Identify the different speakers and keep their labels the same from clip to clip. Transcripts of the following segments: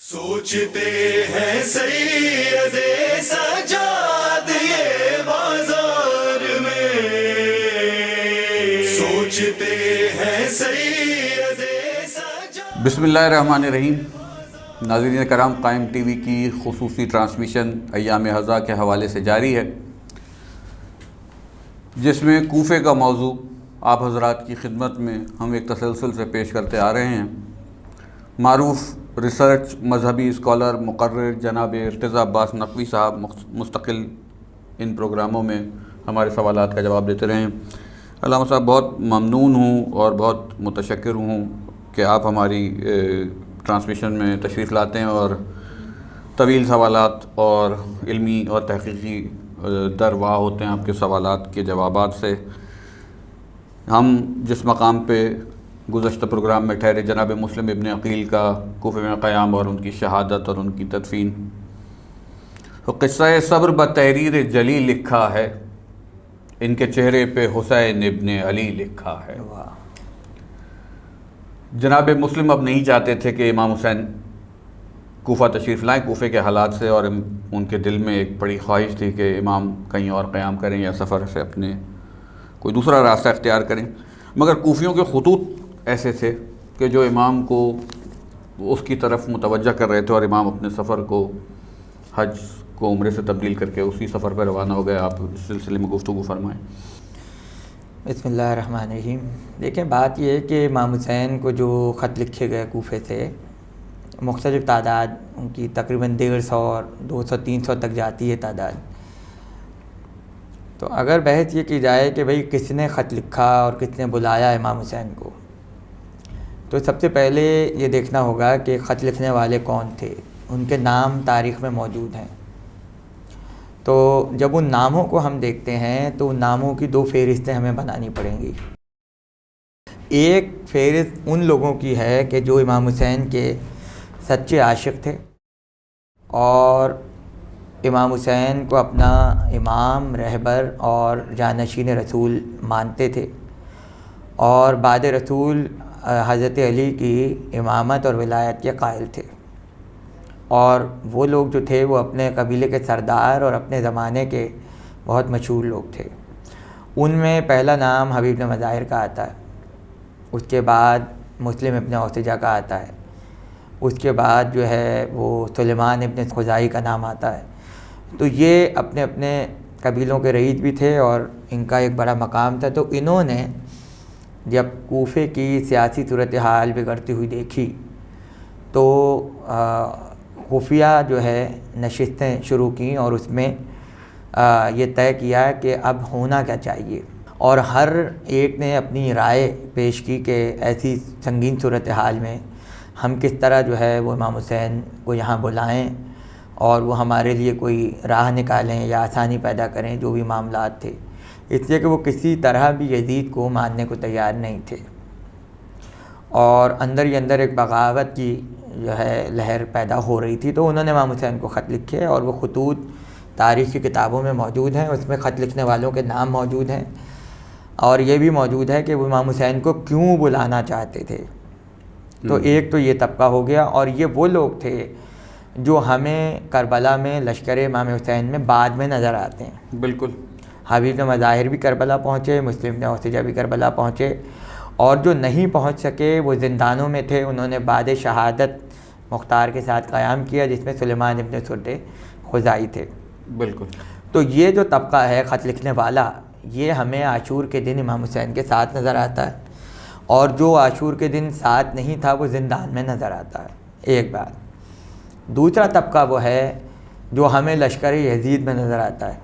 Speaker 1: سوچتے ہیں سید سجاد یہ بازار میں، سوچتے ہیں سید سجاد۔
Speaker 2: بسم اللہ الرحمن الرحیم۔ ناظرین کرام، قائم ٹی وی کی خصوصی ٹرانسمیشن ایام ہزا کے حوالے سے جاری ہے، جس میں کوفے کا موضوع آپ حضرات کی خدمت میں ہم ایک تسلسل سے پیش کرتے آ رہے ہیں۔ معروف ریسرچ مذہبی اسکالر مقرر جناب ارتضیٰ عباس نقوی صاحب مستقل ان پروگراموں میں ہمارے سوالات کا جواب دیتے رہے ہیں۔ علامہ صاحب، بہت ممنون ہوں اور بہت متشکر ہوں کہ آپ ہماری ٹرانسمیشن میں تشریف لاتے ہیں اور طویل سوالات اور علمی اور تحقیقی درواہ ہوتے ہیں آپ کے سوالات کے جوابات سے۔ ہم جس مقام پہ گزشتہ پروگرام میں ٹھہرے، جناب مسلم ابن عقیل کا کوفے میں قیام اور ان کی شہادت اور ان کی تدفین، تو قصہ صبر بتحریر جلی لکھا ہے، ان کے چہرے پہ حسین ابن علی لکھا ہے۔ جناب مسلم اب نہیں چاہتے تھے کہ امام حسین کوفہ تشریف لائیں کوفے کے حالات سے، اور ان کے دل میں ایک بڑی خواہش تھی کہ امام کہیں اور قیام کریں یا سفر سے اپنے کوئی دوسرا راستہ اختیار کریں، مگر کوفیوں کے خطوط ایسے تھے کہ جو امام کو اس کی طرف متوجہ کر رہے تھے، اور امام اپنے سفر کو حج کو عمرے سے تبدیل کر کے اسی سفر پر روانہ ہو گئے۔ آپ اس سلسلے میں گفتگو فرمائیں۔
Speaker 3: بسم اللہ الرحمن الرحیم۔ دیکھیں، بات یہ ہے کہ امام حسین کو جو خط لکھے گئے کوفے سے، مختلف تعداد ان کی تقریباً 150 اور 200 300 تک جاتی ہے تعداد۔ تو اگر بحث یہ کی جائے کہ بھئی کس نے خط لکھا اور کس نے بلایا امام حسین کو، تو سب سے پہلے یہ دیکھنا ہوگا کہ خط لکھنے والے کون تھے، ان کے نام تاریخ میں موجود ہیں۔ تو جب ان ناموں کو ہم دیکھتے ہیں تو ان ناموں کی 2 فہرستیں ہمیں بنانی پڑیں گی۔ ایک فہرست ان لوگوں کی ہے کہ جو امام حسین کے سچے عاشق تھے اور امام حسین کو اپنا امام، رہبر اور جانشین رسول مانتے تھے، اور بعد رسول حضرت علی کی امامت اور ولایت کے قائل تھے۔ اور وہ لوگ جو تھے وہ اپنے قبیلے کے سردار اور اپنے زمانے کے بہت مشہور لوگ تھے۔ ان میں پہلا نام حبیب بن مظاہر کا آتا ہے، اس کے بعد مسلم ابن اوسجہ کا آتا ہے، اس کے بعد جو ہے وہ سلیمان ابن خزائی کا نام آتا ہے۔ تو یہ اپنے اپنے قبیلوں کے رئیس بھی تھے اور ان کا ایک بڑا مقام تھا۔ تو انہوں نے جب کوفے کی سیاسی صورتحال بگڑتی ہوئی دیکھی تو خفیہ جو ہے نشستیں شروع کیں، اور اس میں یہ طے کیا کہ اب ہونا کیا چاہیے، اور ہر ایک نے اپنی رائے پیش کی کہ ایسی سنگین صورتحال میں ہم کس طرح جو ہے وہ امام حسین کو یہاں بلائیں اور وہ ہمارے لیے کوئی راہ نکالیں یا آسانی پیدا کریں، جو بھی معاملات تھے، اس لیے کہ وہ کسی طرح بھی یزید کو ماننے کو تیار نہیں تھے، اور اندر ہی اندر ایک بغاوت کی جو ہے لہر پیدا ہو رہی تھی۔ تو انہوں نے امام حسین کو خط لکھے، اور وہ خطوط تاریخ کی کتابوں میں موجود ہیں، اس میں خط لکھنے والوں کے نام موجود ہیں، اور یہ بھی موجود ہے کہ وہ امام حسین کو کیوں بلانا چاہتے تھے۔ تو ایک تو یہ طبقہ ہو گیا، اور یہ وہ لوگ تھے جو ہمیں کربلا میں لشکر امام حسین میں بعد میں نظر آتے ہیں۔
Speaker 2: بالکل۔
Speaker 3: حبیب بن مظاہر بھی کربلا پہنچے، مسلم بن اوسجہ بھی کربلا پہنچے، اور جو نہیں پہنچ سکے وہ زندانوں میں تھے، انہوں نے بعد شہادت مختار کے ساتھ قیام کیا، جس میں سلیمان ابن سرد خزائی تھے۔
Speaker 2: بالکل۔
Speaker 3: تو یہ جو طبقہ ہے خط لکھنے والا، یہ ہمیں عاشور کے دن امام حسین کے ساتھ نظر آتا ہے، اور جو عاشور کے دن ساتھ نہیں تھا وہ زندان میں نظر آتا ہے، ایک بات۔ دوسرا طبقہ وہ ہے جو ہمیں لشکر یزید میں نظر آتا ہے،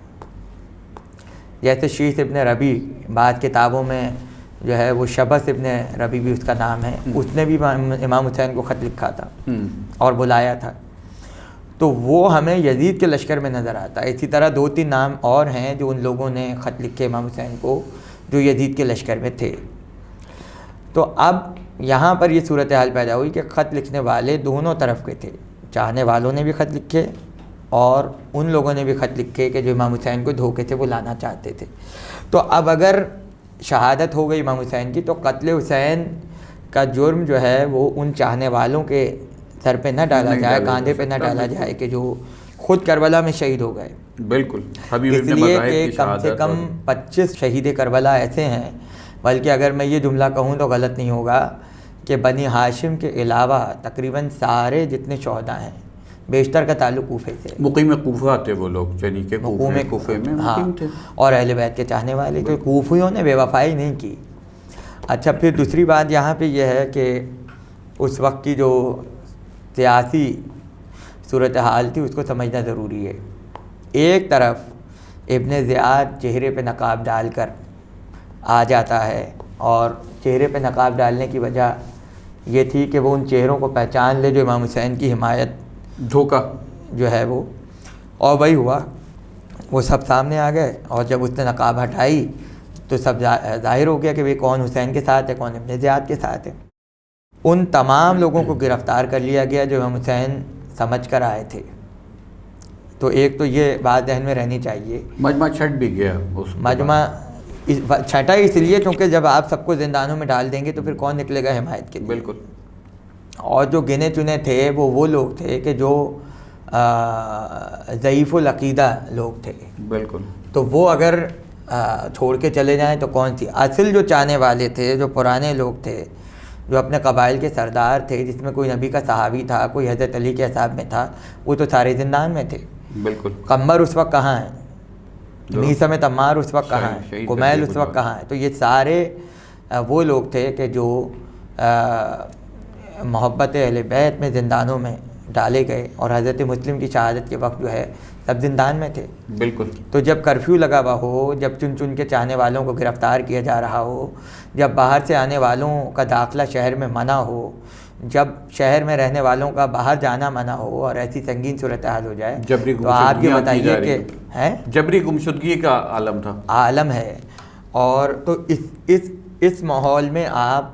Speaker 3: جیسے شیث ابن ربیع، بعض کتابوں میں جو ہے وہ شبث ابن ربیع بھی اس کا نام ہے، اس نے بھی امام حسین کو خط لکھا تھا اور بلایا تھا، تو وہ ہمیں یزید کے لشکر میں نظر آتا ہے۔ اسی طرح 2-3 نام اور ہیں جو ان لوگوں نے خط لکھے امام حسین کو جو یزید کے لشکر میں تھے۔ تو اب یہاں پر یہ صورتحال پیدا ہوئی کہ خط لکھنے والے دونوں طرف کے تھے، چاہنے والوں نے بھی خط لکھے اور ان لوگوں نے بھی خط لکھے کہ جو امام حسین کو دھوکے سے بلانا چاہتے تھے۔ تو اب اگر شہادت ہو گئی امام حسین کی، تو قتل حسین کا جرم جو ہے وہ ان چاہنے والوں کے سر پہ نہ ڈالا
Speaker 2: نہیں
Speaker 3: جائے،
Speaker 2: ڈالا
Speaker 3: کاندھے
Speaker 2: جا
Speaker 3: پہ نہ
Speaker 2: سکتا،
Speaker 3: ڈالا
Speaker 2: بالکل۔
Speaker 3: جائے کہ جو خود کربلا میں شہید ہو گئے۔
Speaker 2: بالکل، حبیب
Speaker 3: اس
Speaker 2: ابن
Speaker 3: لیے
Speaker 2: مظاہر
Speaker 3: کہ
Speaker 2: کی
Speaker 3: کم سے
Speaker 2: شہادت
Speaker 3: کم
Speaker 2: اور
Speaker 3: 25 شہید کربلا ایسے ہیں، بلکہ اگر میں یہ جملہ کہوں تو غلط نہیں ہوگا کہ بنی ہاشم کے علاوہ تقریباً سارے جتنے شہداء ہیں بیشتر کا تعلق کوفے سے،
Speaker 2: مقیم کوفہ تھے وہ لوگ، یعنی کہ کوفے میں
Speaker 3: ہاں،
Speaker 2: مقیم تھے۔
Speaker 3: اور اہل بیت کے چاہنے والے، تو کوفیوں نے بے وفائی نہیں کی۔ اچھا، پھر دوسری بات یہاں پہ یہ ہے کہ اس وقت کی جو سیاسی صورتحال تھی اس کو سمجھنا ضروری ہے۔ ایک طرف ابن زیاد چہرے پہ نقاب ڈال کر آ جاتا ہے، اور چہرے پہ نقاب ڈالنے کی وجہ یہ تھی کہ وہ ان چہروں کو پہچان لے جو امام حسین کی حمایت
Speaker 2: دھوکہ
Speaker 3: جو ہے وہ، اور وہی ہوا، وہ سب سامنے آ گئے، اور جب اس نے نقاب ہٹائی تو سب ظاہر ہو گیا کہ وہ کون حسین کے ساتھ ہے، کون ابن زیاد کے ساتھ ہے۔ ان تمام لوگوں کو گرفتار کر لیا گیا جو امام حسین سمجھ کر آئے تھے۔ تو ایک تو یہ بات ذہن میں رہنی چاہیے۔
Speaker 2: مجمع چھٹ بھی گیا اس کے
Speaker 3: مجمع چھٹا اس لیے کیونکہ جب آپ سب کو زندانوں میں ڈال دیں گے تو پھر کون نکلے گا حمایت کے لیے؟
Speaker 2: بالکل۔
Speaker 3: اور جو گنے چنے تھے وہ لوگ تھے کہ جو ضعیف العقیدہ لوگ تھے،
Speaker 2: بالکل۔
Speaker 3: تو وہ اگر چھوڑ کے چلے جائیں تو کون سی اصل جو چاہنے والے تھے، جو پرانے لوگ تھے، جو اپنے قبائل کے سردار تھے، جس میں کوئی نبی کا صحابی تھا، کوئی حضرت علی کے اصحاب میں تھا، وہ تو سارے زندان میں تھے۔
Speaker 2: بالکل۔
Speaker 3: قمر اس وقت کہاں ہے؟ میثم تمار اس وقت کہاں ہے؟
Speaker 2: شہید
Speaker 3: کمیل اس وقت کہاں ہے؟ تو یہ سارے وہ لوگ تھے کہ جو محبت اہل بیت میں زندانوں میں ڈالے گئے، اور حضرت مسلم کی شہادت کے وقت جو ہے سب زندان میں تھے۔
Speaker 2: بالکل۔
Speaker 3: تو جب کرفیو لگا ہوا ہو، جب چن چن کے چاہنے والوں کو گرفتار کیا جا رہا ہو، جب باہر سے آنے والوں کا داخلہ شہر میں منع ہو، جب شہر میں رہنے والوں کا باہر جانا منع ہو، اور ایسی سنگین صورتحال ہو جائے،
Speaker 2: جبری
Speaker 3: تو آپ یہ
Speaker 2: گمشدگیاں کی
Speaker 3: بتائیے
Speaker 2: جا رہی
Speaker 3: کہ
Speaker 2: ہیں۔
Speaker 3: ہیں
Speaker 2: جبری گمشدگی کا عالم تھا،
Speaker 3: عالم ہے۔ اور تو اس ماحول میں آپ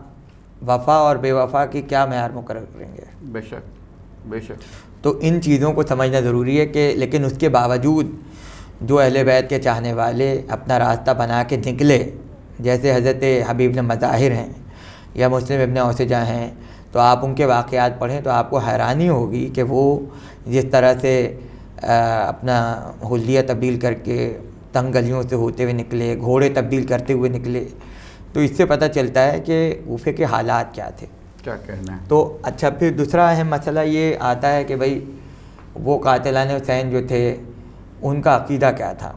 Speaker 3: وفا اور بے وفا کی کیا معیار مقرر کریں گے؟
Speaker 2: بے شک، بے شک۔
Speaker 3: تو ان چیزوں کو سمجھنا ضروری ہے کہ لیکن اس کے باوجود جو اہل بیت کے چاہنے والے اپنا راستہ بنا کے نکلے، جیسے حضرت حبیب ابن مظاہر ہیں یا مسلم ابن اوسجہ ہیں، تو آپ ان کے واقعات پڑھیں تو آپ کو حیرانی ہوگی کہ وہ جس طرح سے اپنا حلیہ تبدیل کر کے تنگ گلیوں سے ہوتے ہوئے نکلے، گھوڑے تبدیل کرتے ہوئے نکلے، تو اس سے پتہ چلتا ہے کہ کوفے کے حالات کیا تھے۔
Speaker 2: کیا کہنا ہے؟
Speaker 3: تو اچھا، پھر دوسرا اہم مسئلہ یہ آتا ہے کہ بھائی وہ قاتلان حسین جو تھے ان کا عقیدہ کیا تھا؟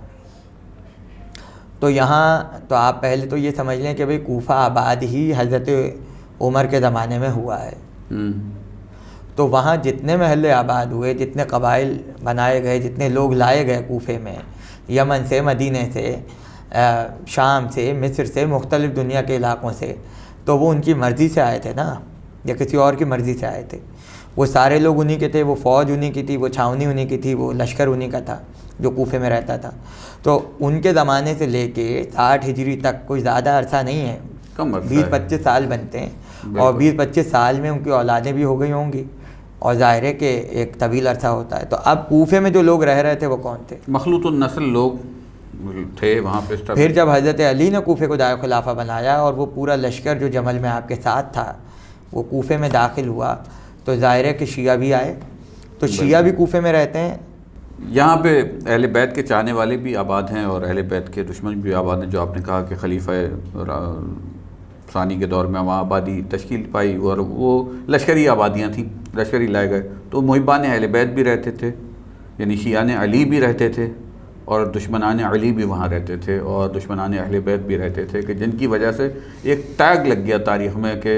Speaker 3: تو یہاں تو آپ پہلے تو یہ سمجھ لیں کہ بھائی کوفہ آباد ہی حضرت عمر کے زمانے میں ہوا ہے، تو وہاں جتنے محلے آباد ہوئے، جتنے قبائل بنائے گئے، جتنے لوگ لائے گئے کوفے میں، یمن سے، مدینے سے، شام سے، مصر سے، مختلف دنیا کے علاقوں سے، تو وہ ان کی مرضی سے آئے تھے نا، یا کسی اور کی مرضی سے آئے تھے؟ وہ سارے لوگ انہی کے تھے، وہ فوج انہی کی تھی، وہ چھاونی انہی کی تھی، وہ لشکر انہی کا تھا جو کوفے میں رہتا تھا۔ تو ان کے زمانے سے لے کے 60 ہجری تک کوئی زیادہ عرصہ نہیں ہے،
Speaker 2: کم عرصہ
Speaker 3: 20-25 سال بنتے ہیں، اور 20-25 سال میں ان کی اولادیں بھی ہو گئی ہوں گی، اور ظاہر ہے کہ ایک طویل عرصہ ہوتا ہے۔ تو اب کوفے میں جو لوگ رہ رہے تھے وہ کون تھے؟
Speaker 2: مخلوط النسل لوگ تھے وہاں پہ۔
Speaker 3: پھر جب حضرت علی نے کوفے کو دار خلافہ بنایا اور وہ پورا لشکر جو جمل میں آپ کے ساتھ تھا وہ کوفے میں داخل ہوا، تو ظاہر ہے کہ شیعہ بھی آئے، تو شیعہ بھی کوفے میں رہتے ہیں۔
Speaker 2: یہاں پہ اہل بیت کے چاہنے والے بھی آباد ہیں اور اہل بیت کے دشمن بھی آباد ہیں، جو آپ نے کہا کہ خلیفہ ثانی کے دور میں وہاں آبادی تشکیل پائی، اور وہ لشکری آبادیاں تھیں، لشکری لائے گئے۔ تو محبان اہل بیت بھی رہتے تھے، یعنی شیعان علی بھی رہتے تھے، اور دشمنان علی بھی وہاں رہتے تھے، اور دشمنان اہل بیت بھی رہتے تھے، کہ جن کی وجہ سے ایک ٹیگ لگ گیا تاریخ میں، کہ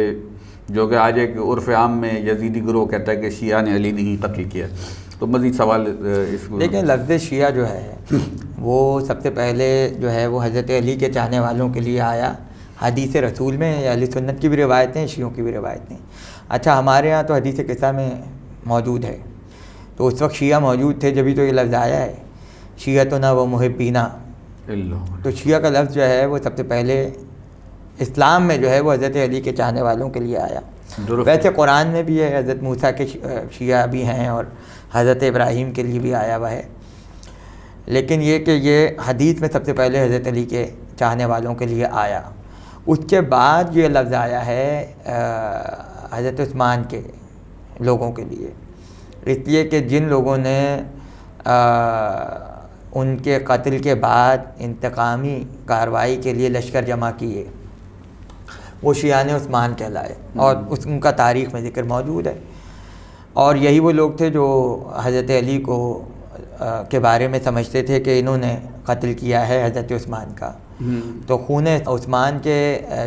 Speaker 2: جو کہ آج ایک عرف عام میں یزیدی گروہ کہتا ہے کہ شیعان علی نے ہی قتل کیا۔ تو مزید سوال اس کو
Speaker 3: لیکن لفظ شیعہ جو ہے وہ سب سے پہلے جو ہے وہ حضرت علی کے چاہنے والوں کے لیے آیا، حدیث رسول میں یا اہل سنت کی بھی روایتیں، شیعوں کی بھی روایتیں۔ اچھا، ہمارے ہاں تو حدیث قصہ میں موجود ہے، تو اس وقت شیعہ موجود تھے جبھی تو یہ لفظ آیا ہے، شیعتنا و محبینا۔ تو شیعہ کا لفظ جو ہے وہ سب سے پہلے اسلام میں جو ہے وہ حضرت علی کے چاہنے والوں کے لیے آیا۔ ویسے قرآن میں بھی ہے، حضرت موسیٰ کے شیعہ بھی ہیں، اور حضرت ابراہیم کے لیے بھی آیا ہوا ہے، لیکن یہ کہ یہ حدیث میں سب سے پہلے حضرت علی کے چاہنے والوں کے لیے آیا۔ اس کے بعد یہ لفظ آیا ہے حضرت عثمان کے لوگوں کے لیے، اس لیے کہ جن لوگوں نے ان کے قتل کے بعد انتقامی کارروائی کے لیے لشکر جمع کیے وہ شیعان عثمان کہلائے، اور ان کا تاریخ میں ذکر موجود ہے، اور یہی وہ لوگ تھے جو حضرت علی کو کے بارے میں سمجھتے تھے کہ انہوں نے قتل کیا ہے حضرت عثمان کا، تو خون عثمان کے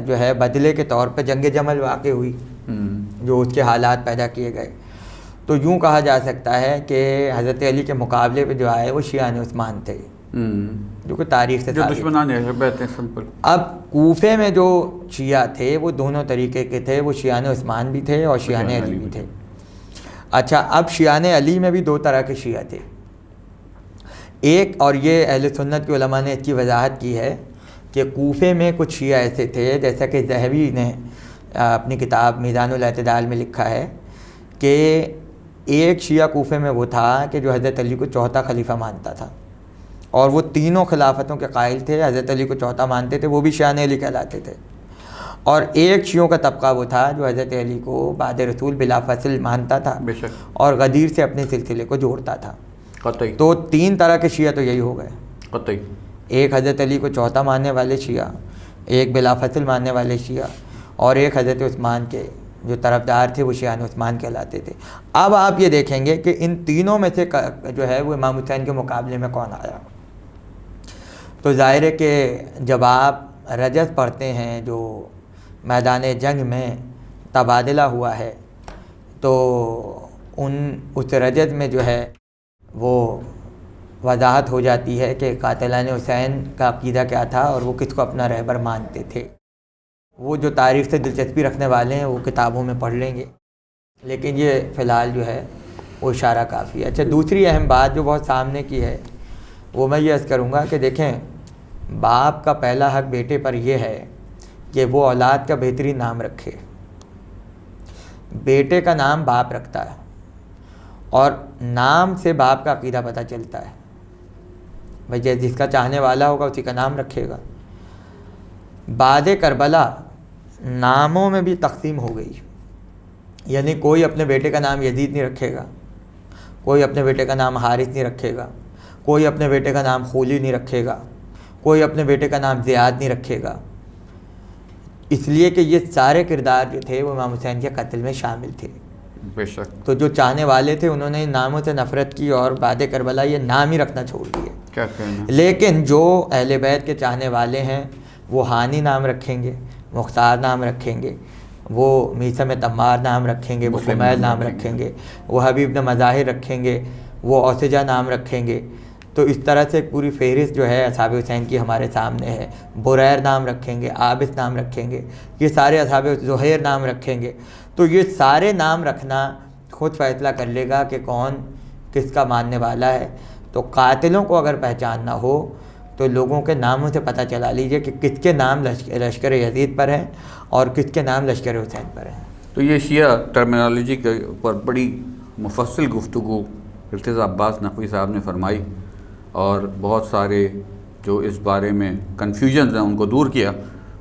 Speaker 3: جو ہے بدلے کے طور پہ جنگ جمل واقع ہوئی جو اس کے حالات پیدا کیے گئے۔ تو یوں کہا جا سکتا ہے کہ حضرت علی کے مقابلے پہ جو آئے وہ شیعان عثمان تھے، جو کہ تاریخ سے
Speaker 2: دشمنان اہل بیت ہیں سمپل۔
Speaker 3: اب کوفے میں جو شیعہ تھے وہ دونوں طریقے کے تھے، وہ شیعان عثمان بھی تھے اور شیعان علی بھی تھے۔ اچھا، اب شیعان علی میں بھی دو طرح کے شیعہ تھے، ایک، اور یہ اہل سنت کے علماء نے اس کی وضاحت کی ہے کہ کوفے میں کچھ شیعہ ایسے تھے، جیسا کہ ذہبی نے اپنی کتاب میزان الاعتدال میں لکھا ہے کہ ایک شیعہ کوفے میں وہ تھا کہ جو حضرت علی کو چوتھا خلیفہ مانتا تھا، اور وہ تینوں خلافتوں کے قائل تھے، حضرت علی کو چوتھا مانتے تھے، وہ بھی شیعان علی کہلاتے تھے۔ اور ایک شیعوں کا طبقہ وہ تھا جو حضرت علی کو بعد رسول بلا فصل مانتا تھا
Speaker 2: بے شک،
Speaker 3: اور غدیر سے اپنے سلسلے کو جوڑتا تھا۔
Speaker 2: قطعی
Speaker 3: تو تین طرح کے شیعہ تو یہی ہو گئے،
Speaker 2: قطعی،
Speaker 3: ایک حضرت علی کو چوتھا ماننے والے شیعہ، ایک بلا فصل ماننے والے شیعہ، اور ایک حضرت عثمان کے جو طرفدار تھے وہ شیعان عثمان کہلاتے تھے۔ اب آپ یہ دیکھیں گے کہ ان تینوں میں سے جو ہے وہ امام حسین کے مقابلے میں کون آیا۔ تو ظاہر ہے کہ جب آپ رجز پڑھتے ہیں جو میدان جنگ میں تبادلہ ہوا ہے، تو اس رجز میں جو ہے وہ وضاحت ہو جاتی ہے کہ قاتلان حسین کا عقیدہ کیا تھا اور وہ کس کو اپنا رہبر مانتے تھے۔ وہ جو تاریخ سے دلچسپی رکھنے والے ہیں وہ کتابوں میں پڑھ لیں گے، لیکن یہ فی الحال جو ہے وہ اشارہ کافی ہے۔ اچھا، دوسری اہم بات جو بہت سامنے کی ہے وہ میں یہ عرض کروں گا کہ دیکھیں، باپ کا پہلا حق بیٹے پر یہ ہے کہ وہ اولاد کا بہترین نام رکھے۔ بیٹے کا نام باپ رکھتا ہے، اور نام سے باپ کا عقیدہ پتہ چلتا ہے۔ بھئی جس کا چاہنے والا ہوگا اسی کا نام رکھے گا۔ بعد کربلا ناموں میں بھی تقسیم ہو گئی، یعنی کوئی اپنے بیٹے کا نام یزید نہیں رکھے گا، کوئی اپنے بیٹے کا نام حارث نہیں رکھے گا، کوئی اپنے بیٹے کا نام خولی نہیں رکھے گا، کوئی اپنے بیٹے کا نام زیاد نہیں رکھے گا، اس لیے کہ یہ سارے کردار جو تھے وہ امام حسین کے قتل میں شامل تھے۔
Speaker 2: بے شک،
Speaker 3: تو جو چاہنے والے تھے انہوں نے ان ناموں سے نفرت کی اور بعد کربلا یہ نام ہی رکھنا چھوڑ دیے۔
Speaker 2: کیا کہنا۔
Speaker 3: لیکن جو اہل بیت کے چاہنے والے ہیں وہ ہانی نام رکھیں گے، مختار نام رکھیں گے، وہ میثم تمار نام رکھیں گے، وہ خمیل نام رکھیں گے، وہ حبیب بن مظاہر رکھیں گے، وہ اوسجہ نام رکھیں گے۔ تو اس طرح سے ایک پوری فہرست جو ہے اصحاب حسین کی ہمارے سامنے ہے۔ بریر نام رکھیں گے، عابس نام رکھیں گے، یہ سارے اصحاب زہیر نام رکھیں گے۔ تو یہ سارے نام رکھنا خود فیصلہ کر لے گا کہ کون کس کا ماننے والا ہے۔ تو قاتلوں کو اگر پہچاننا ہو تو لوگوں کے ناموں سے پتہ چلا لیجئے کہ کس کے نام لشکر یزید پر ہیں اور کس کے نام لشکر حسین پر ہیں۔
Speaker 2: تو یہ شیعہ ٹرمینالوجی کے اوپر بڑی مفصل گفتگو ارتضیٰ عباس نقوی صاحب نے فرمائی، اور بہت سارے جو اس بارے میں کنفیوژنز ہیں ان کو دور کیا۔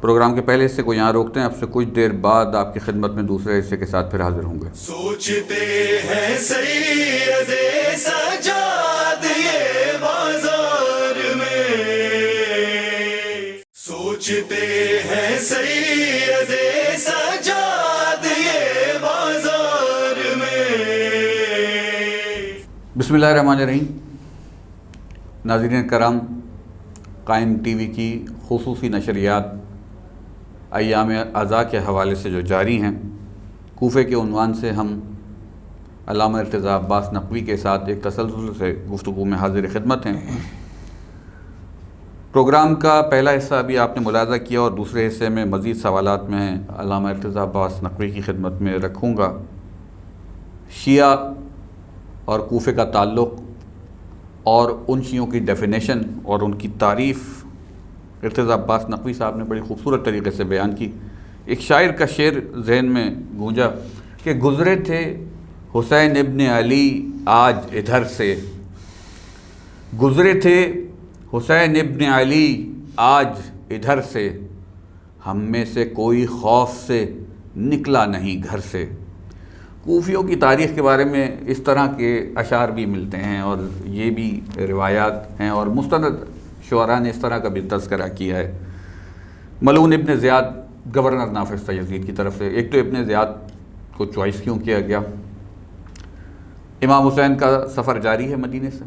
Speaker 2: پروگرام کے پہلے حصے کو یہاں روکتے ہیں، اب سے کچھ دیر بعد آپ کی خدمت میں دوسرے حصے کے ساتھ پھر حاضر ہوں گے۔
Speaker 1: سوچتے ہیں سید سجاد یہ بازار میں، سوچتے ہیں سید سجاد یہ بازار میں۔
Speaker 2: بسم اللہ الرحمن الرحیم۔ ناظرین کرام، قائم ٹی وی کی خصوصی نشریات ایام عزا کے حوالے سے جو جاری ہیں، کوفے کے عنوان سے ہم علامہ ارتضیٰ عباس نقوی کے ساتھ ایک تسلسل سے گفتگو میں حاضر خدمت ہیں۔ پروگرام کا پہلا حصہ ابھی آپ نے ملاحظہ کیا، اور دوسرے حصے میں مزید سوالات میں علامہ ارتضیٰ عباس نقوی کی خدمت میں رکھوں گا۔ شیعہ اور کوفے کا تعلق اور ان شیعوں کی ڈیفینیشن اور ان کی تعریف ارتضیٰ عباس نقوی صاحب نے بڑی خوبصورت طریقے سے بیان کی۔ ایک شاعر کا شعر ذہن میں گونجا کہ گزرے تھے حسین ابن علی آج ادھر سے، گزرے تھے حسین ابن علی آج ادھر سے، ہم میں سے کوئی خوف سے نکلا نہیں گھر سے، کوفیوں کی تاریخ کے بارے میں اس طرح کے اشعار بھی ملتے ہیں اور یہ بھی روایات ہیں اور مستند شعراء نے اس طرح کا بھی تذکرہ کیا ہے۔ ملعون ابن زیاد گورنر نافذ تھا یزید کی طرف سے۔ ایک تو ابن زیاد کو چوائس کیوں کیا گیا؟ امام حسین کا سفر جاری ہے مدینے سے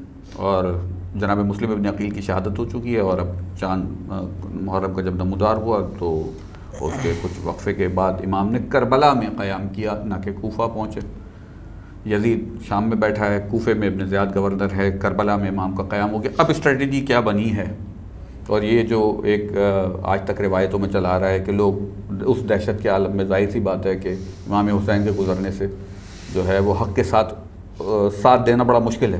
Speaker 2: اور جناب مسلم ابن عقیل کی شہادت ہو چکی ہے، اور اب چاند محرم کا جب نمودار ہوا تو اس کے کچھ وقفے کے بعد امام نے کربلا میں قیام کیا، نہ کہ کوفہ پہنچے۔ یزید شام میں بیٹھا ہے، کوفے میں ابن زیاد گورنر ہے، کربلا میں امام کا قیام ہو گیا۔ اب اسٹریٹجی کیا بنی ہے؟ اور یہ جو ایک آج تک روایتوں میں چلا آ رہا ہے کہ لوگ اس دہشت کے عالم میں، ظاہر سی بات ہے کہ امام حسین کے گزرنے سے جو ہے وہ حق کے ساتھ دینا بڑا مشکل ہے۔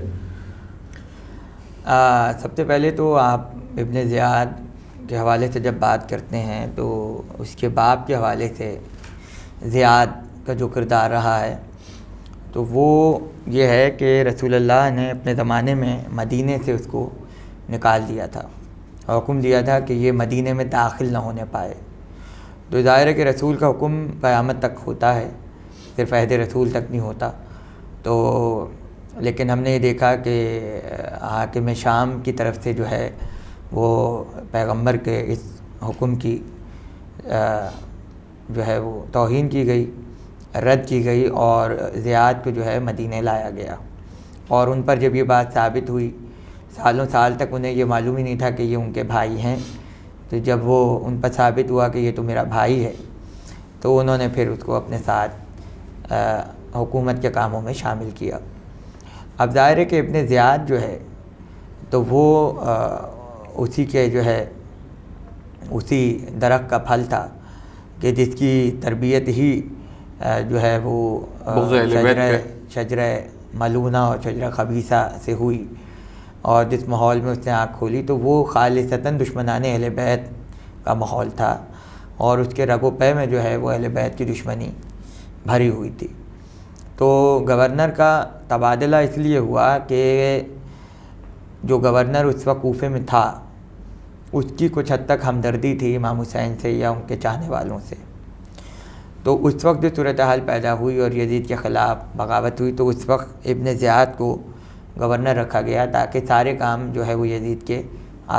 Speaker 3: سب سے پہلے تو آپ ابن زیاد کے حوالے سے جب بات کرتے ہیں تو اس کے باپ کے حوالے سے زیاد کا جو کردار رہا ہے تو وہ یہ ہے کہ رسول اللہ نے اپنے زمانے میں مدینے سے اس کو نکال دیا تھا اور حکم دیا تھا کہ یہ مدینے میں داخل نہ ہونے پائے۔ تو ظاہر ہے کہ رسول کا حکم قیامت تک ہوتا ہے، صرف عہد رسول تک نہیں ہوتا۔ تو لیکن ہم نے یہ دیکھا کہ حاکم شام کی طرف سے جو ہے وہ پیغمبر کے اس حکم کی جو ہے وہ توہین کی گئی، رد کی گئی اور زیاد کو جو ہے مدینہ لایا گیا۔ اور ان پر جب یہ بات ثابت ہوئی، سالوں سال تک انہیں یہ معلوم ہی نہیں تھا کہ یہ ان کے بھائی ہیں، تو جب وہ ان پر ثابت ہوا کہ یہ تو میرا بھائی ہے تو انہوں نے پھر اس کو اپنے ساتھ حکومت کے کاموں میں شامل کیا۔ اب ظاہر ہے کہ ابن زیاد جو ہے تو وہ اسی کے جو ہے اسی درخت کا پھل تھا کہ جس کی تربیت ہی جو ہے وہ شجرہ ملونہ اور شجرہ خبیثہ سے ہوئی، اور جس ماحول میں اس نے آنکھ کھولی تو وہ خالصتاً دشمنان اہل بیت کا ماحول تھا، اور اس کے رگ و پے میں جو ہے وہ اہل بیت کی دشمنی بھری ہوئی تھی۔ تو گورنر کا تبادلہ اس لیے ہوا کہ جو گورنر اس وقت کوفے میں تھا اس کی کچھ حد تک ہمدردی تھی امام حسین سے یا ان کے چاہنے والوں سے۔ تو اس وقت جو صورتحال پیدا ہوئی اور یزید کے خلاف بغاوت ہوئی تو اس وقت ابن زیاد کو گورنر رکھا گیا تاکہ سارے کام جو ہے وہ یزید کے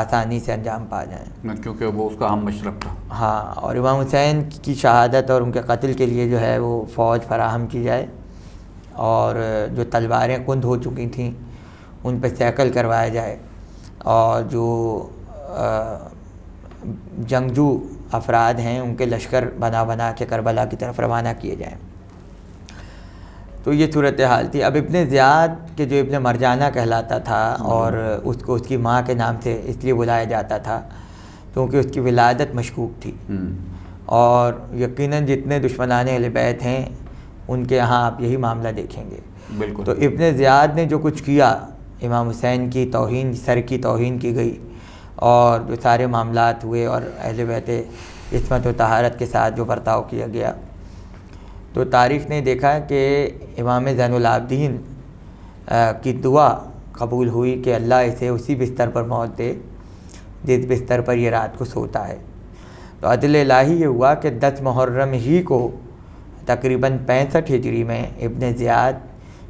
Speaker 3: آسانی سے انجام پا جائیں،
Speaker 2: کیونکہ وہ اس کا اہم مشرف تھا۔
Speaker 3: ہاں، اور امام حسین کی شہادت اور ان کے قتل کے لیے جو ہے وہ فوج فراہم کی جائے، اور جو تلواریں کند ہو چکی تھیں ان پہ سیکل کروایا جائے، اور جو جنگجو افراد ہیں ان کے لشکر بنا کے کربلا کی طرف روانہ کیے جائیں۔ تو یہ صورتحال تھی۔ اب ابن زیاد کے جو ابن مرجانہ کہلاتا تھا اور اس کو اس کی ماں کے نام سے اس لیے بلایا جاتا تھا کیونکہ اس کی ولادت مشکوک تھی، اور یقیناً جتنے دشمنان اہل بیت ہیں ان کے یہاں آپ یہی معاملہ دیکھیں گے۔
Speaker 2: بالکل۔
Speaker 3: تو ابن زیاد نے جو کچھ کیا، امام حسین کی توہین، سر کی توہین کی گئی، اور جو سارے معاملات ہوئے اور اہل بیت عصمت و طہارت کے ساتھ جو برتاؤ کیا گیا، تو تاریخ نے دیکھا کہ امام زین العابدین کی دعا قبول ہوئی کہ اللہ اسے اسی بستر پر موت دے جس بستر پر یہ رات کو سوتا ہے۔ تو عدل الہی یہ ہوا کہ 10 محرم ہی کو تقریباً 65 ہجری میں ابن زیاد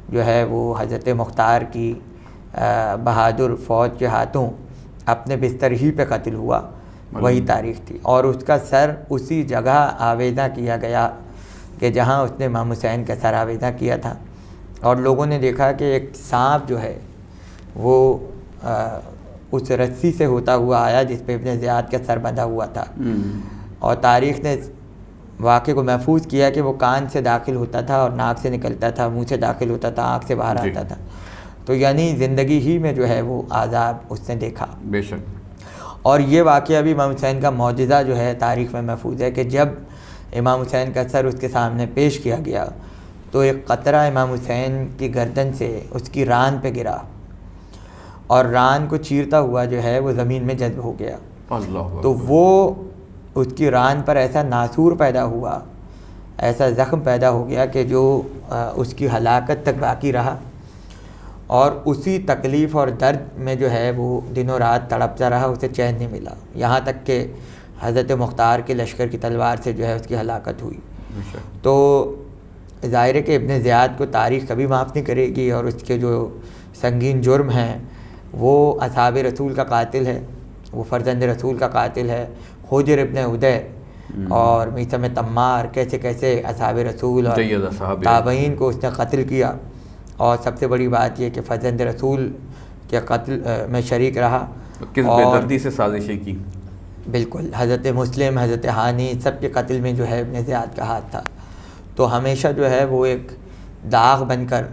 Speaker 3: جو ہے وہ حضرت مختار کی بہادر فوج کے ہاتھوں اپنے بستر ہی پہ قتل ہوا، وہی تاریخ تھی، اور اس کا سر اسی جگہ آویزاں کیا گیا کہ جہاں اس نے امام حسین کا سر آویزاں کیا تھا، اور لوگوں نے دیکھا کہ ایک سانپ جو ہے وہ اس رسی سے ہوتا ہوا آیا جس پہ ابن زیاد کا سر بندھا ہوا تھا، اور تاریخ نے واقعے کو محفوظ کیا کہ وہ کان سے داخل ہوتا تھا اور ناک سے نکلتا تھا، منہ سے داخل ہوتا تھا، آنکھ سے باہر آتا تھا۔ تو یعنی زندگی ہی میں جو ہے وہ عذاب اس نے دیکھا۔
Speaker 2: بے شک۔
Speaker 3: اور یہ واقعہ بھی امام حسین کا معجزہ جو ہے تاریخ میں محفوظ ہے کہ جب امام حسین کا سر اس کے سامنے پیش کیا گیا تو ایک قطرہ امام حسین کی گردن سے اس کی ران پہ گرا، اور ران کو چیرتا ہوا جو ہے وہ زمین میں جذب ہو گیا۔ تو وہ اس کی ران پر ایسا ناسور پیدا ہوا، ایسا زخم پیدا ہو گیا کہ جو اس کی ہلاکت تک باقی رہا، اور اسی تکلیف اور درد میں جو ہے وہ دنوں رات تڑپتا رہا، اسے چین نہیں ملا، یہاں تک کہ حضرت مختار کے لشکر کی تلوار سے جو ہے اس کی ہلاکت ہوئی۔ تو ظاہر ہے کہ ابن زیاد کو تاریخ کبھی معاف نہیں کرے گی، اور اس کے جو سنگین جرم ہیں وہ اصحاب رسول کا قاتل ہے، وہ فرزند رسول کا قاتل ہے، حجر ابن ادے اور میثم تمار، کیسے کیسے اصحاب رسول اور تابعین کو اس نے قتل کیا، اور سب سے بڑی بات یہ کہ فرزند رسول کے قتل میں شریک رہا،
Speaker 2: کس بے دردی سے سازشیں کی.
Speaker 3: بالکل حضرت مسلم، حضرت ہانی، سب کے قتل میں جو ہے ابن زیاد کا ہاتھ تھا. تو ہمیشہ جو ہے وہ ایک داغ بن کر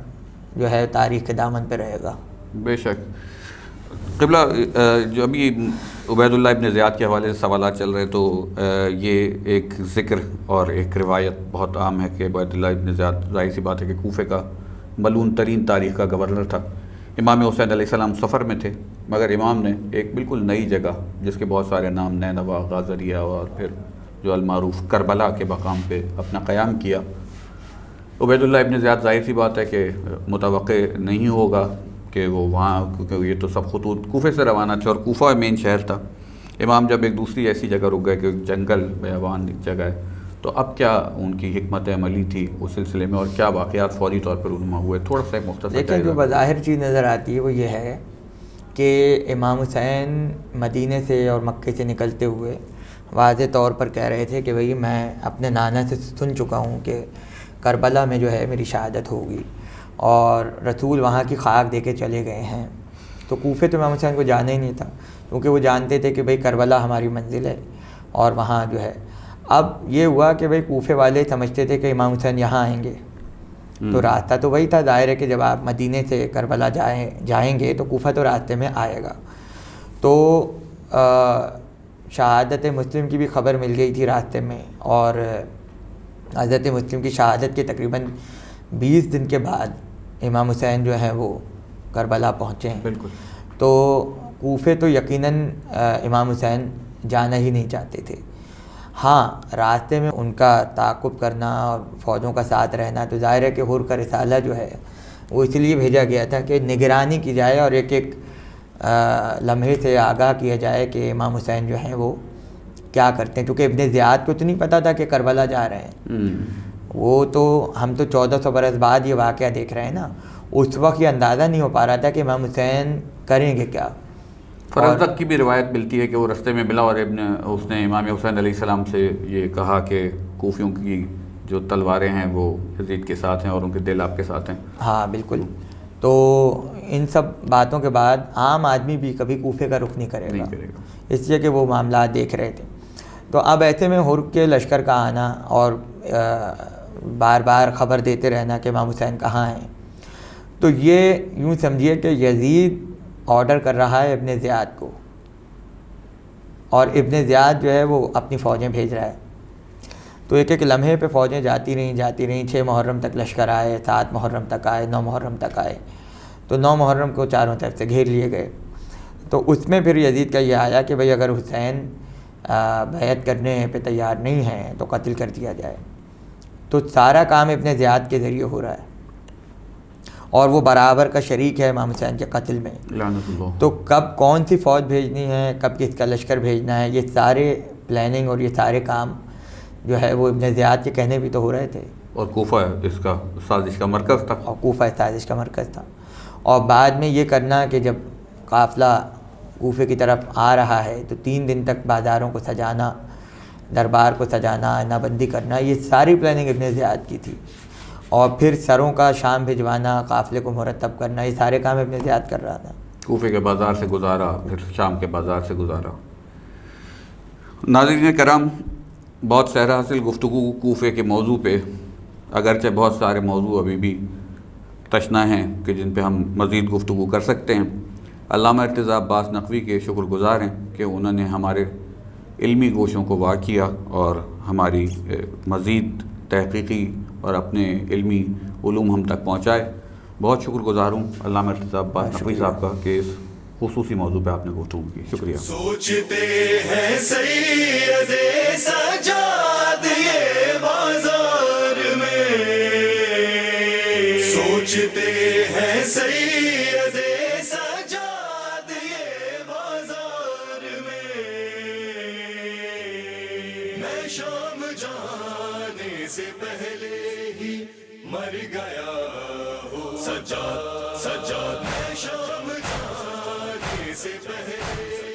Speaker 3: جو ہے تاریخ کے دامن پہ رہے گا.
Speaker 2: بے شک. قبلہ جو ابھی عبید اللہ ابن زیاد کے حوالے سے سوالات چل رہے، تو یہ ایک ذکر اور ایک روایت بہت عام ہے کہ عبید اللہ ابن زیاد ظاہر سی بات ہے کہ کوفے کا ملعون ترین تاریخ کا گورنر تھا. امام حسین علیہ السلام سفر میں تھے، مگر امام نے ایک بالکل نئی جگہ جس کے بہت سارے نام نینوا، غازریہ اور پھر جو المعروف کربلا کے مقام پہ اپنا قیام کیا. عبید اللہ ابن زیاد ظاہر سی بات ہے کہ متوقع نہیں ہوگا کہ وہ وہاں، کیونکہ یہ تو سب خطوط کوفے سے روانہ تھے اور کوفہ مین شہر تھا. امام جب ایک دوسری ایسی جگہ رک گئے کہ جنگل بیابان ایک جگہ ہے، تو اب کیا ان کی حکمت عملی تھی اس سلسلے میں، اور کیا واقعات فوری طور پر رونما ہوئے، تھوڑا سا ایک مختصر.
Speaker 3: لیکن جو بظاہر چیز نظر آتی ہے وہ یہ ہے کہ امام حسین مدینے سے اور مکے سے نکلتے ہوئے واضح طور پر کہہ رہے تھے کہ بھئی میں اپنے نانا سے سن چکا ہوں کہ کربلا میں جو ہے میری شہادت ہوگی، اور رسول وہاں کی خاک دے کے چلے گئے ہیں. تو کوفے تو امام حسین کو جانا ہی نہیں تھا، کیونکہ وہ جانتے تھے کہ بھئی کربلا ہماری منزل ہے اور وہاں جو ہے. اب یہ ہوا کہ بھئی کوفے والے سمجھتے تھے کہ امام حسین یہاں آئیں گے، تو راستہ تو وہی تھا. ظاہر ہے کہ جب آپ مدینے سے کربلا جائیں گے تو کوفہ تو راستے میں آئے گا. تو شہادت مسلم کی بھی خبر مل گئی تھی راستے میں، اور حضرت مسلم کی شہادت کے تقریباً 20 دن کے بعد امام حسین جو ہیں وہ کربلا پہنچے ہیں.
Speaker 2: بالکل.
Speaker 3: تو کوفے تو یقیناً امام حسین جانا ہی نہیں چاہتے تھے. ہاں راستے میں ان کا تعاقب کرنا اور فوجوں کا ساتھ رہنا، تو ظاہر ہے کہ حر کا رسالہ جو ہے وہ اس لیے بھیجا گیا تھا کہ نگرانی کی جائے اور ایک ایک لمحے سے آگاہ کیا جائے کہ امام حسین جو ہیں وہ کیا کرتے ہیں. کیونکہ ابن زیاد کو تو نہیں پتہ تھا کہ کربلا جا رہے ہیں، وہ تو ہم تو 1400 برس بعد یہ واقعہ دیکھ رہے ہیں نا. اس وقت یہ اندازہ نہیں ہو پا رہا تھا کہ امام حسین کریں گے کیا.
Speaker 2: فرزدق کی بھی روایت ملتی ہے کہ وہ رستے میں ملا اور اس نے امام حسین علیہ السلام سے یہ کہا کہ کوفیوں کی جو تلواریں ہیں وہ یزید کے ساتھ ہیں اور ان کے دل آپ کے ساتھ ہیں.
Speaker 3: ہاں بالکل. تو ان سب باتوں کے بعد عام آدمی بھی کبھی کوفے کا رخ نہیں کرے گا، اس لیے کہ وہ معاملات دیکھ رہے تھے. تو اب ایسے میں حر کے لشکر کا آنا اور بار بار خبر دیتے رہنا کہ امام حسین کہاں ہیں، تو یہ یوں سمجھیے کہ یزید آرڈر کر رہا ہے ابن زیاد کو، اور ابن زیاد جو ہے وہ اپنی فوجیں بھیج رہا ہے. تو ایک ایک لمحے پہ فوجیں جاتی رہیں. 6 محرم تک لشکر آئے، 7 محرم تک آئے، 9 محرم تک آئے. تو 9 محرم کو چاروں طرف سے گھیر لیے گئے. تو اس میں پھر یزید کا یہ آیا کہ بھئی اگر حسین بیعت کرنے پہ تیار نہیں ہیں تو قتل کر دیا جائے. تو سارا کام ابن زیاد کے ذریعے ہو رہا ہے، اور وہ برابر کا شریک ہے امام حسین کے قتل میں.
Speaker 2: لعنت اللہ.
Speaker 3: تو کب کون سی فوج بھیجنی ہے، کب کس کا لشکر بھیجنا ہے، یہ سارے پلاننگ اور یہ سارے کام جو ہے وہ ابن زیاد کے کہنے بھی تو ہو رہے تھے.
Speaker 2: اور کوفہ اس کا سازش کا مرکز تھا.
Speaker 3: اور کوفہ سازش کا مرکز تھا. اور بعد میں یہ کرنا کہ جب قافلہ کوفے کی طرف آ رہا ہے تو 3 دن تک بازاروں کو سجانا، دربار کو سجانا، آئینہ بندی کرنا، یہ ساری پلاننگ ابن زیاد کی تھی. اور پھر سروں کا شام بھجوانا، قافلے کو مرتب کرنا، یہ سارے کام ابن زیاد کر رہا تھا.
Speaker 2: کوفے کے بازار سے گزارا، پھر شام کے بازار سے گزارا. ناظرین کرام، بہت سحر حاصل گفتگو کوفے کے موضوع پہ، اگرچہ بہت سارے موضوع ابھی بھی تشنا ہیں کہ جن پہ ہم مزید گفتگو کر سکتے ہیں. علامہ ارتضیٰ عباس نقوی کے شکر گزار ہیں کہ انہوں نے ہمارے علمی گوشوں کو وا کیا اور ہماری مزید تحقیقی اور اپنے علمی علوم ہم تک پہنچائے. بہت شکر گزار ہوں علامہ ارتضیٰ عباس نقوی صاحب کا کہ اس خصوصی موضوع پہ آپ نے گفتگو کی. شکریہ.
Speaker 1: سوچتے ہیں سید سجاد یہ بازار میں، سوچتے ہیں سید سجاد یہ بازار میں شام جانے سے پہلے ہی سے پہلے